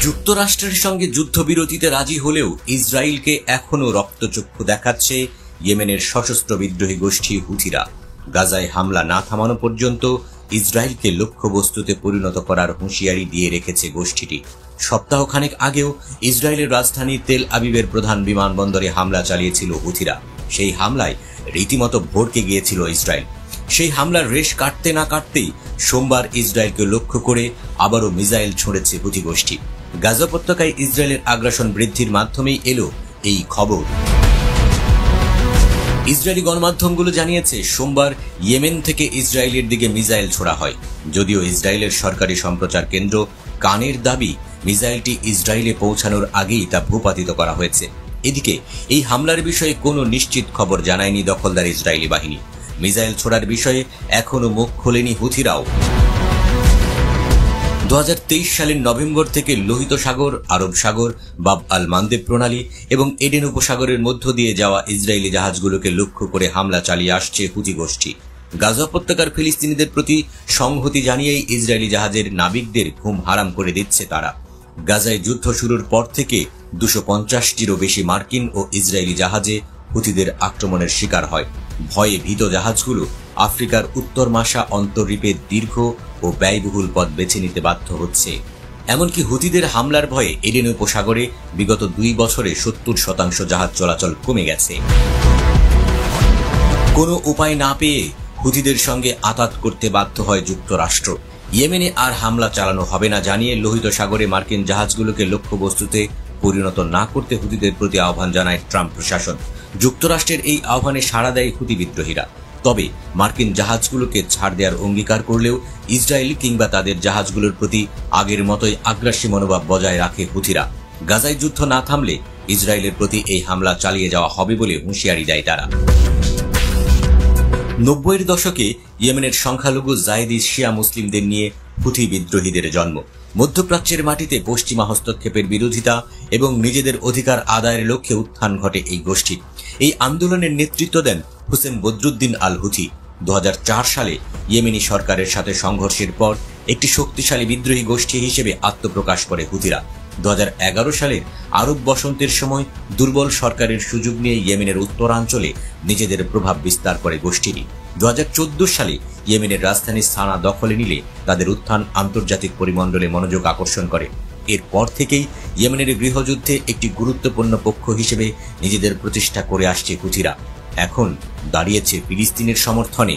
যুক্তরাষ্ট্রের সঙ্গে যুদ্ধবিরতিতে রাজি হলেও ইসরায়েলকে এখনো রক্তচক্ষু দেখাচ্ছে ইয়েমেনের সশস্ত্র বিদ্রোহী গোষ্ঠী হুথিরা। গাজায় হামলা না থামানো পর্যন্ত ইসরায়েলকে লক্ষ্যবস্তুতে পরিণত করার হুঁশিয়ারি দিয়ে রেখেছে গোষ্ঠীটি। সপ্তাহখানেক আগেও ইসরায়েলের রাজধানী তেল আবিবের প্রধান বিমানবন্দরে হামলা চালিয়েছিল হুথিরা। সেই হামলায় রীতিমতো ভড়কে গিয়েছিল ইসরায়েল। সেই হামলার রেশ কাটতে না কাটতেই সোমবার ইসরায়েলকে লক্ষ্য করে আবারও মিসাইল ছুঁড়েছে হুথি গোষ্ঠী। গাজা উপত্যকায় ইসরায়েলের আগ্রাসন বৃদ্ধির মাধ্যমেই এলো এই খবর। ইসরায়েলি গণমাধ্যমগুলো জানিয়েছে সোমবার ইয়েমেন থেকে ইসরায়েলের দিকে মিসাইল ছোড়া হয়। যদিও ইসরায়েলের সরকারি সম্প্রচার কেন্দ্র কানের দাবি মিসাইলটি ইসরায়েলে পৌঁছানোর আগেই তা ভূপাতিত করা হয়েছে। এদিকে এই হামলার বিষয়ে কোনো নিশ্চিত খবর জানায়নি দখলদার ইসরায়েলি বাহিনী। মিসাইল ছোড়ার বিষয়ে এখনো মুখ খোলেনি হুথিরাও। 2023 সালের নভেম্বর থেকে লোহিত সাগর, আরব সাগর, বাব আল মান্দেব প্রণালী এবং এডেন উপসাগরের মধ্য দিয়ে যাওয়া ইসরায়েলি জাহাজগুলোকে লক্ষ্য করে হামলা চালিয়ে আসছে হুথি গোষ্ঠী। গাজা উপত্যকার ফিলিস্তিনিদের প্রতি সংহতি জানিয়েই ইসরায়েলি জাহাজের নাবিকদের ঘুম হারাম করে দিচ্ছে তারা। গাজায় যুদ্ধ শুরুর পর থেকে 250টিরও বেশি মার্কিন ও ইসরায়েলি জাহাজে হুথিদের আক্রমণের শিকার হয়। ভয়ে ভীত জাহাজগুলো আফ্রিকার উত্তর মাসা অন্তর্দ্বীপে দীর্ঘ ও ব্যয়বহুল পথ বেছে নিতে বাধ্য হচ্ছে। এমনকি হুথিদের হামলার ভয়ে এডেন উপসাগরে বিগত 2 বছরে 70% জাহাজ চলাচল কমে গেছে। কোনো উপায় না পেয়ে হুথিদের সঙ্গে আতাত করতে বাধ্য হয় যুক্তরাষ্ট্র। ইয়েমেনে আর হামলা চালানো হবে না জানিয়ে লোহিত সাগরে মার্কিন জাহাজগুলোকে লক্ষ্যবস্তুতে পরিণত না করতে হুথিদের প্রতি আহ্বান জানায় ট্রাম্প প্রশাসন। যুক্তরাষ্ট্রের এই আহ্বানে সাড়া দেয় হুথি বিদ্রোহীরা। তবে মার্কিন জাহাজগুলোকে ছাড় দেওয়ার অঙ্গীকার করলেও ইসরায়েল কিংবা তাদের জাহাজগুলোর প্রতি আগের মতোই আগ্রাসী মনোভাব বজায় রাখে হুথিরা। গাজায় যুদ্ধ না থামলে ইসরায়েলের প্রতি এই হামলা চালিয়ে যাওয়া হবে বলে হুঁশিয়ারি দেয় তারা। 90-এর দশকে ইয়েমেনের সংখ্যালঘু জায়েদি শিয়া মুসলিমদের নিয়ে হুথি বিদ্রোহীদের জন্ম। মধ্যপ্রাচ্যের মাটিতে পশ্চিমা হস্তক্ষেপের বিরোধিতা এবং নিজেদের অধিকার আদায়ের লক্ষ্যে উত্থান ঘটে এই গোষ্ঠী। এই আন্দোলনের নেতৃত্ব দেন হুসেন বদরুদ্দিন আল হুথি। 2004 সালে ইয়েমেনি সরকারের সাথে সংঘর্ষের পর একটি শক্তিশালী বিদ্রোহী গোষ্ঠী হিসেবে আত্মপ্রকাশ করে হুথিরা। 2011 সালের আরব বসন্তের সময় দুর্বল সরকারের সুযোগ নিয়ে ইয়েমেনের উত্তরাঞ্চলে নিজেদের প্রভাব বিস্তার করে গোষ্ঠীটি। 2014 সালে ইয়েমেনের রাজধানী সানা দখলে নিলে তাদের উত্থান আন্তর্জাতিক পরিমণ্ডলে মনোযোগ আকর্ষণ করে। এরপর থেকেই ইয়েমেনের গৃহযুদ্ধে একটি গুরুত্বপূর্ণ পক্ষ হিসেবে নিজেদের প্রতিষ্ঠা করে আসছে হুথিরা। এখন দাঁড়িয়েছে ফিলিস্তিনের সমর্থনে।